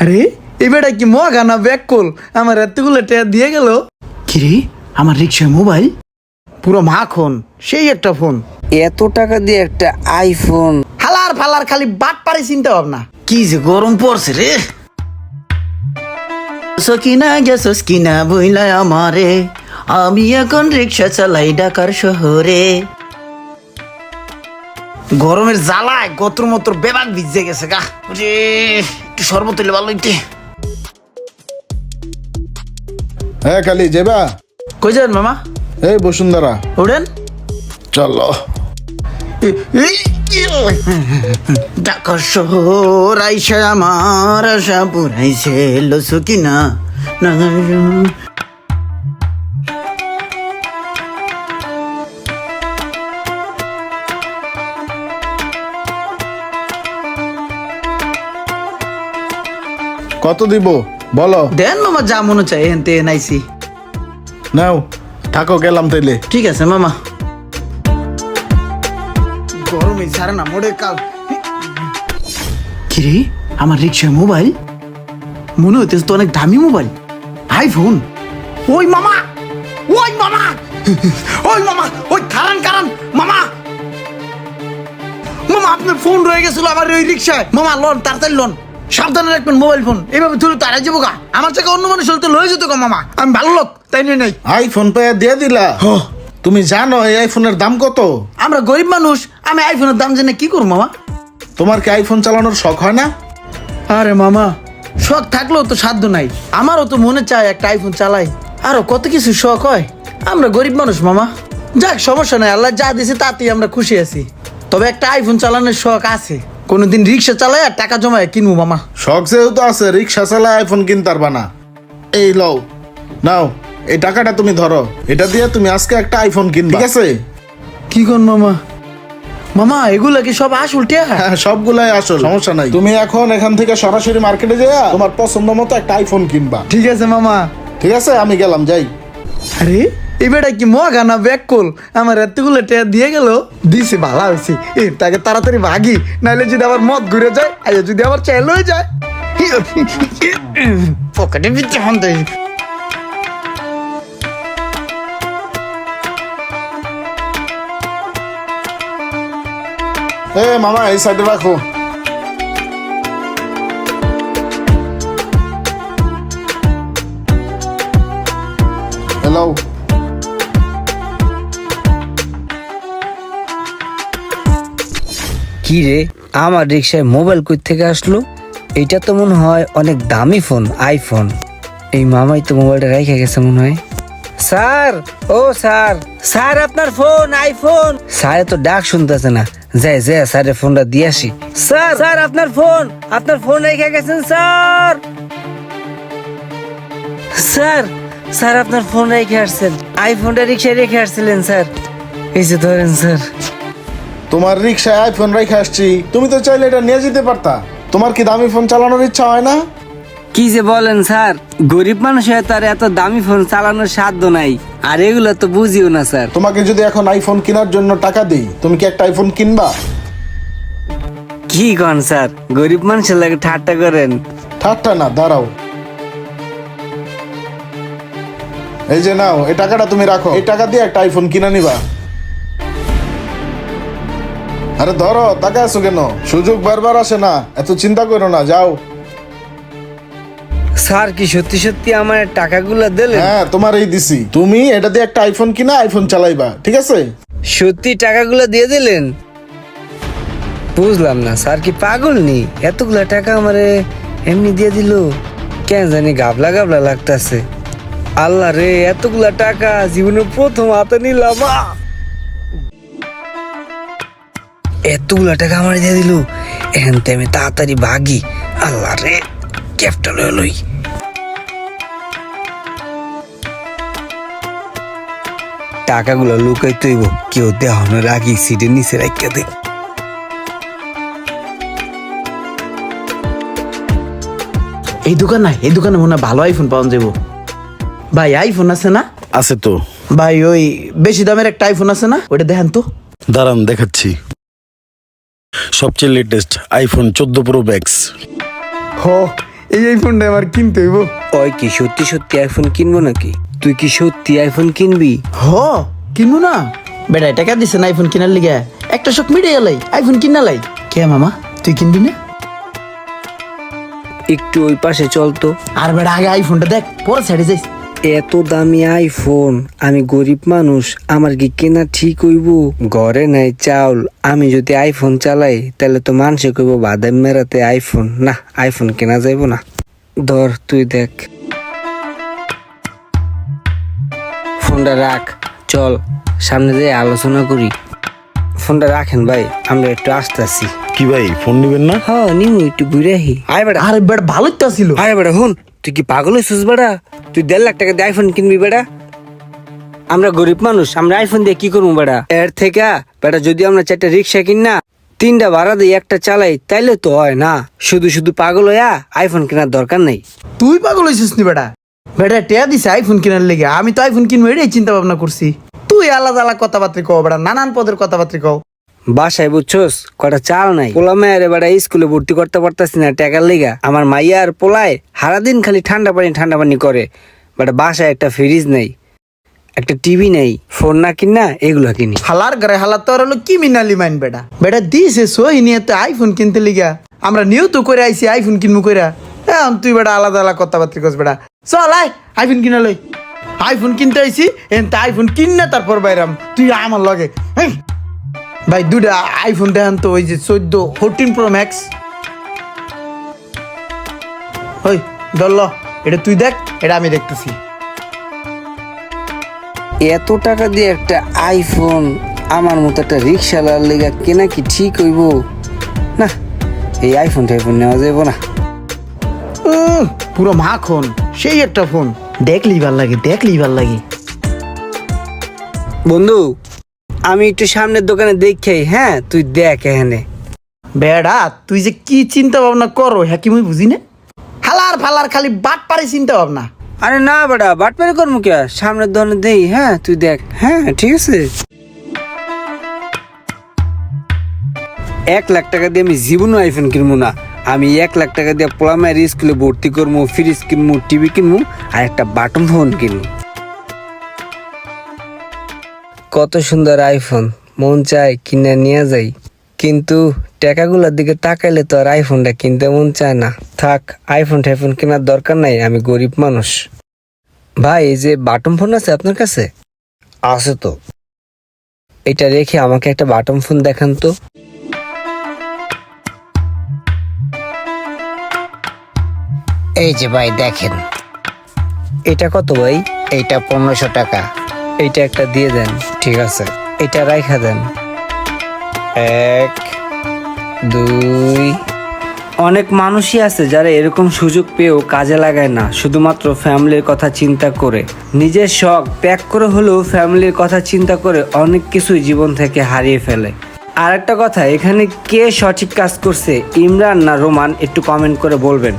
আরে এবারে কি মগা না ব্যাককল আমার এতগুলো টাকা দিয়ে গেল। কিরে আমার রিক্সায় মোবাইল পুরো মাখন, সেই একটা ফোন। এত টাকা দিয়ে একটা আইফোন? হালার ফালার খালি বাট পারে চিন্তা ভাবনা। কি যে গরম পড়ছে রে। সকিনা গেছস কিনা বইলা আমারে, আমি এখন রিক্সা চালাই ঢাকার শহরে। গরমের জ্বালায় গত্র মত্র বেবাক ভিজে গেছে গা রে। একটু শরবত হইলে ভালো হইতে। হ্যাঁ কালি যাবা? কই যান মামা? এই বসুন্ধরা। ওড়েন চলো। ঢাকা শহর আইসা আমার আশা পুরাইছে লসু কিনা না। কত দিব বলো? দেন মামা যা মনে চাই এনতে নাইছি। নাও থাকো, গেলাম তাইলে। ঠিক আছে মামা। গরমে ছাড়ে না মোড়ে কাল। কিরে আমার রিক্সায় মোবাইল মনে হইতেছে তো অনেক দামি মোবাইল, আইফোন। ওই মামা, ওই মামা, ওই মামা, ওই খারান কারান মামা। মামা আপনার ফোন রয়ে গেছিল আমার ওই রিক্সায়। মামা লোন তাড়াতাড়ি লোন, সাবধানে রাখবেন মোবাইল ফোন। এইভাবে তুলে তাড়াই যাবো গা। আমার থেকে অন্য মানুষ হলে লয়ে যেত গা মামা। আমি ভালো লোক তাই নিয়ে নাই। আইফোন পেয়ে দিয়ে দিলা? তুমি জানো এই আইফোনের দাম কত? আমরা গরিব মানুষ, আমি আইফোনের দাম জেনে কি করবো মামা? তোমার কি আইফোন চালানোর শখ হয় না? আরে মামা শখ থাকলেও তো সাধ্য নাই। আমারও তো মনে চায় একটা আইফোন চালাই, আরো কত কিছু শখ হয়। আমরা গরিব মানুষ মামা। যাক সমস্যা নাই, আল্লাহ যা দিয়েছে তাতেই আমরা খুশি আছি। তবে একটা আইফোন চালানোর শখ আছে, কোনোদিন রিক্সা চালাই আর টাকা জমায় কিনবো মামা। শখ যেহেতু আছে, রিক্সা চালায় আইফোন কিনতে পারবা না। এই লও, নাও এই টাকাটা তুমি ধরো, এটা দিয়ে তুমি আজকে একটা আইফোন কিনবা, ঠিক আছে? কি কোন মামা? মামা এগুলা কি সব আসল টিয়া? হ্যাঁ সবগুলাই আসল, সমস্যা নাই। তুমি এখন এখান থেকে সরাসরি মার্কেটে যাও, তোমার পছন্দ মতো একটা আইফোন কিনবা। ঠিক আছে মামা। ঠিক আছে, আমি গেলাম, যাই। আরে এবারে কি মগা না ব্যাককল আমার এতগুলো টাকা দিয়ে গেল। দিছে ভালো হয়েছে, তাকে তাড়াতাড়ি ভাগি, নাহলে যদি আবার মদ ঘুরে যায়, আর যদি আবার চাইল হয়ে যায় পকেটে ভিতরে হন্তে। এ মামা এই সাইডে রাখো। হ্যালো। কি রে, আমার রিক্সায় মোবাইল কই থেকে আসলো? এটা তো মনে হয় অনেক দামি ফোন, আইফোন। এই মামাই তো মোবাইলটা রেখে গেছে মনে হয়। স্যার, ও স্যার, স্যার আপনার ফোন, আইফোন। স্যার তো ডাক শুনতেছে না, যাই যাই স্যারের ফোনটা দিয়ে আসি। স্যার, স্যার আপনার ফোন রেখে গেছেন স্যার। স্যার, স্যার আপনার ফোন রেখে আসছেন, আইফোনটা রিক্সায় রেখে আসছিলেন স্যার। এই যে ধরেন স্যার। তোমার রিক্সায় আইফোন রেখে আসছি, তুমি তো চাইলে এটা নিয়ে যেতে পারতা। তোমার কি দামি ফোন চালানোর ইচ্ছা হয় না? কি যে বলেন স্যার, গরিব মানুষ হয়ে তার এত দামি ফোন চালানোর সাধ্য নাই, আর এগুলো তো বুঝিও না স্যার। তোমাকে যদি এখন আইফোন কেনার জন্য টাকা দিই, তুমি কি একটা আইফোন কিনবা? কি কন স্যার, গরিব মানুষের লাগে ঠাট্টা করেন? ঠাট্টা না, দাঁড়াও। এই যে নাও, এই টাকাটা তুমি রাখো, এই টাকা দিয়ে একটা আইফোন কিনে নিবা। আরে ধরো, টাকা আছো কেন? সুযোগ বারবার আসে না, এত চিন্তা করো না, যাও। স্যার কি সত্যি সত্যি আমার টাকাগুলো দিলেন? হ্যাঁ তোমার এই দিছি, তুমি এটা দিয়ে একটা আইফোন কিনা আইফোন চালাইবা, ঠিক আছে? সত্যি টাকাগুলো দিয়ে দিলেন? বুঝলাম না, স্যার কি পাগল নি? এতগুলা টাকা আমারে এমনি দিয়ে দিল, কেন জানি গাবলা গাবলা লাগতাছে। আল্লাহ রে, এতগুলা টাকা জীবনে প্রথম হাতে নিলাম। এতগুলা টাকা আমার দিয়ে দিল, এখন তো আমি তাড়াতাড়ি ভাগি। আল্লাহ রে, ক্যাপটা লই। টাকাগুলো লুকাই তৈব, কেউ দেহনের আগে সিটের নিচে রাখিয়া দে। এই দোকান না, এই দোকানে মনে হয় ভালো আইফোন পাওয়া যাবো। ভাই আইফোন আছে না? আছে তো। ভাই ওই বেশি দামের একটা আইফোন আছে না, ওটা দেখেন তো। দাঁড়ান দেখাচ্ছি। সবচেয়ে লেটেস্ট আইফোন 14 প্রো ম্যাক্স। হো এই ফোনটা আমার কিনতে হইব। ওই কি সত্যি সত্যি আইফোন কিনবো নাকি? তুই কি সত্যি আইফোন কিনবি? হ কিনবো না বেটা, টাকা দিছে না আইফোন কিনার লিগে, একটা শখ মিটে গেলাই আইফোন কিনালাই। কে মামা তুই কিনবি না? একটু ওই পাশে চল তো। আর বেটা আগে আইফোনটা দেখ, পরে সাইডে যাইস। এত দামি আইফোন, আমি গরিব মানুষ, আমার কি কেনা ঠিক হইব? ঘরে নাই চাউল, আমি যদি আইফোন চালাই তাহলে তো মানুষে কইব বাদাম মেরাতে আইফোন। না, আইফোন কেনা যাইব না। ধর তুই দেখ, ফোনটা রাখ, চল সামনে যেয়ে আলোচনা করি। ফোনটা রাখেন ভাই, আমরা একটু আসতেছি। কি ভাই ফোন নিবেন না? হ্যাঁ নিমু, একটু ঘুরে আহি। আয় বেটা, আরে বেটা ভালোই তো ছিল। আরে বেটা হুন, তুই কি পাগল হয়েছিস বেটা? তুই 1.5 লাখ টাকা দিয়ে আইফোন কিনবি বেটা? আমরা গরিব মানুষ, আমরা আইফোন দিয়ে কি করবো বেটা? এর থেকে বেটা যদি আমরা 4টা রিক্সা কিন না, 3টা ভাড়া দিয়ে একটা চালাই, তাইলে তো হয় না। শুধু শুধু পাগল হইয়া আইফোন কেনার দরকার নেই। তুই পাগল হয়েছিস নি বেটা? বেটা টেয়া দিছে আইফোন কেনার লেগে, আমি তো আইফোন কিনবো এটাই চিন্তা ভাবনা করছি। তুই আলাদা আলাদা কথাবার্তা কও বেটা, নানান পদের কথাবার্তা কও। বাসায় বুঝছস কটা চাল নাই, পোলা মায়ের বেটা স্কুলে ভর্তি করতে পারতাছি না টাকার লেগা। আমার মাইয়া আর পোলায় সারাদিন খালি ঠান্ডা পানি করে। বেটা বাসায় একটা ফ্রিজ নেই, একটা টিভি নেই, ফোন না কিনা এগুলা কিনি। হালার ঘরে হালার তোর হলো কি মিনালি মাইন বেটা। বেটা দিছে সহি নিয়ে তো আইফোন কিনতে লিগা, আমরা নিয়েও তো করে আইছি আইফোন কিনবো কইরা। এখন তুই বেটা আলাদা আলাদা কথাবার্তা কস বেটা। চল আয় আইফোন কিনা লই। আইফোন কিনতে আইছি, এন তা আইফোন কিন না তারপর বাইরাম তুই আমার লগে। হেই, ভাই দুটা আইফোন দেখান তো, ওই যে 14 Pro Max। ওই ধরল, এটা তুই দেখ, এটা আমি দেখতেছি। এত টাকা দিয়ে একটা আইফোন আমার মতো একটা রিক্সাওয়ালার লেগা কেনা কি ঠিক হইব? না, এই আইফোন টাইফোন নেওয়া যাইব না। পুরো মাখন, সেই একটা ফোন, দেখলেই ভাল লাগে, দেখলেই ভাল লাগে। বন্ধু আমি একটু সামনের দোকানে দেখি। হ্যাঁ তুই দেখ এখানে। বেড়া তুই যে কি চিন্তা ভাবনা করো হ্যাঁ কি মুই বুঝি না। হালার ফালার খালি বাট পারে চিন্তা ভাবনা। আরে না বেটা, বাটপারি করবো কে? সামনের দোকানে দেই। হ্যাঁ তুই দেখ। হ্যাঁ ঠিক আছে। 1 লাখ টাকা দিয়ে আমি জীবনও আইফোন কিনবো না। আমি 1 লাখ টাকা দিয়ে পোলা মায়ের স্কুলে ভর্তি করবো, ফ্রিজ কিনবো, টিভি কিনবো, আর একটা বাটন ফোন কিনবো। কত সুন্দর আইফোন, মন চায় কিনে নিয়ে যাই, কিন্তু টাকাগুলোর দিকে তাকাইলে তো আর আইফোনটা কিনতে মন চায় না। থাক, আইফোন টাইফোন কেনার দরকার নাই, আমি গরিব মানুষ। ভাই এই যে বাটন ফোন আছে আপনার কাছে? আছে তো। এটা রেখে আমাকে একটা বাটন ফোন দেখান তো। এই যে ভাই দেখেন, এটা কত ভাই? এইটা 1500 টাকা। এইটা একটা দিয়ে দেন। ঠিক আছে, এটা রাইখা দেন। 1 2। অনেক মানুষই আছে যারা এরকম সুযোগ পেয়েও কাজে লাগায় না, শুধুমাত্র ফ্যামিলির কথা চিন্তা করে। নিজের শখ ত্যাগ করে হলেও ফ্যামিলির কথা চিন্তা করে অনেক কিছুই জীবন থেকে হারিয়ে ফেলে। আর একটা কথা, এখানে কে সঠিক কাজ করছে, ইমরান না রোমান, একটু কমেন্ট করে বলবেন।